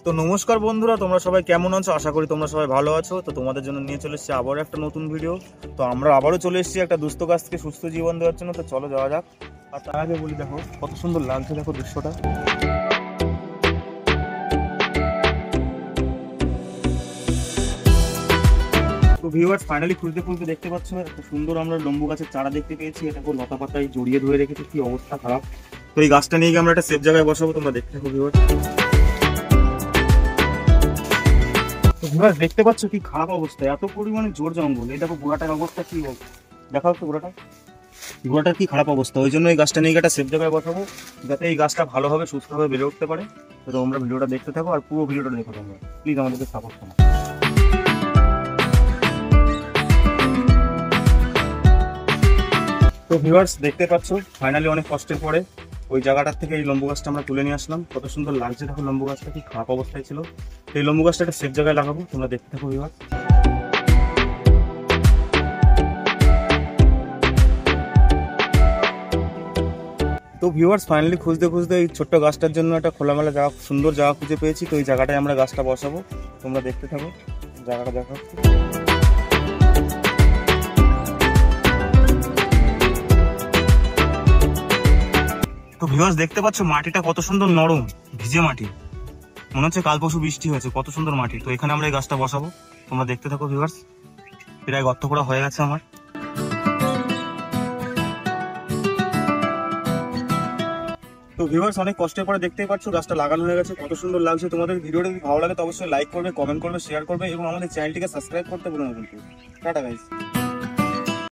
তো নমস্কার বন্ধুরা, তোমরা সবাই কেমন আছো? আশা করি তোমরা সবাই ভালো আছো। তো তোমাদের জন্য নিয়ে চলে এসেছি আবারও একটা নতুন ভিডিও। তো আমরা আবারও চলে এসেছি একটা দুস্থ গাছ থেকে সুস্থ জীবন দেওয়ার জন্য। তো চলো যাওয়া যাক। আর তার আগে বলি, দেখো কত সুন্দর লাগছে, দেখো দৃশ্যটা। তো ভিউয়ার্স, ফাইনালি খুঁজতে খুঁজতে দেখতে পাচ্ছ একটা সুন্দর আমরা লম্বু গাছের চারা দেখতে পেয়েছি। এটাকে লতা পাতায় জড়িয়ে ধরে রেখেছে, কি অবস্থা খারাপ। তো এই গাছটা নিয়ে গিয়ে আমরা একটা সেফ জায়গায় বসাবো, তোমরা দেখতে থাকো ভিউয়ার্স। দেখতে পাচ্ছ কি খারাপ অবস্থা, এত পরিমাণে জোর জঙ্গল। এই দেখো গোড়াটার অবস্থা কি, দেখাও তো গোড়াটার কি খারাপ অবস্থা। ওই জন্য এই গাছটা নিয়ে একটা সেফ জায়গায় বসাবো, যাতে এই গাছটা ভালোভাবে সুস্থভাবে বেড়ে উঠতে পারে। তো তোমরা ভিডিওটা দেখতে থাকো আর পুরো ভিডিওটা দেখো তোমরা, প্লিজ আমাদেরকে সাপোর্ট করো। তো ভিউয়ার্স দেখতে পাচ্ছ, ফাইনালি অনেক কষ্টের পরে ওই জায়গাটার থেকে এই লম্বু গাছটা আমরা তুলে নিয়ে আসলাম। কত সুন্দর লাগছে দেখো, লম্বু গাছটা কি খারাপ অবস্থায় ছিল। এই লম্বু গাছটা একটা সেফ জায়গায় লাগাবো, তোমরা দেখতে থাকো ভিউয়ার্স। তো ভিউয়ার্স ফাইনালি খুঁজতে খুঁজতে এই ছোট্ট গাছটার জন্য একটা খোলামেলা জায়গা, সুন্দর জায়গা খুঁজে পেয়েছি। তো এই জায়গাটায় আমরা গাছটা বসাবো, তোমরা দেখতে থাকো। জায়গাটা দেখা হচ্ছে। তো ভিউয়ার্স দেখতে পাচ্ছ মাটিটা কত সুন্দর নরম, ভিজে মাটি, মনে হচ্ছে কাল পরশু বৃষ্টি হয়েছে। কত সুন্দর মাটি। তো এখানে আমরা এই গাছটা বসাবো, তোমরা দেখতে থাকো ভিউয়ার্স। প্রায় গর্ত করা হয়ে গেছে আমার। তো ভিউয়ার্স অনেক কষ্টের পরে দেখতেই পাচ্ছ গাছটা লাগানো হয়ে গেছে, কত সুন্দর লাগছে। তোমাদের ভিডিওটা যদি ভালো লাগে তো অবশ্যই লাইক করবে, কমেন্ট করবে, শেয়ার করবে এবং আমাদের চ্যানেলটিকে সাবস্ক্রাইব করতে ভুলো না কিন্তু। Tata guys.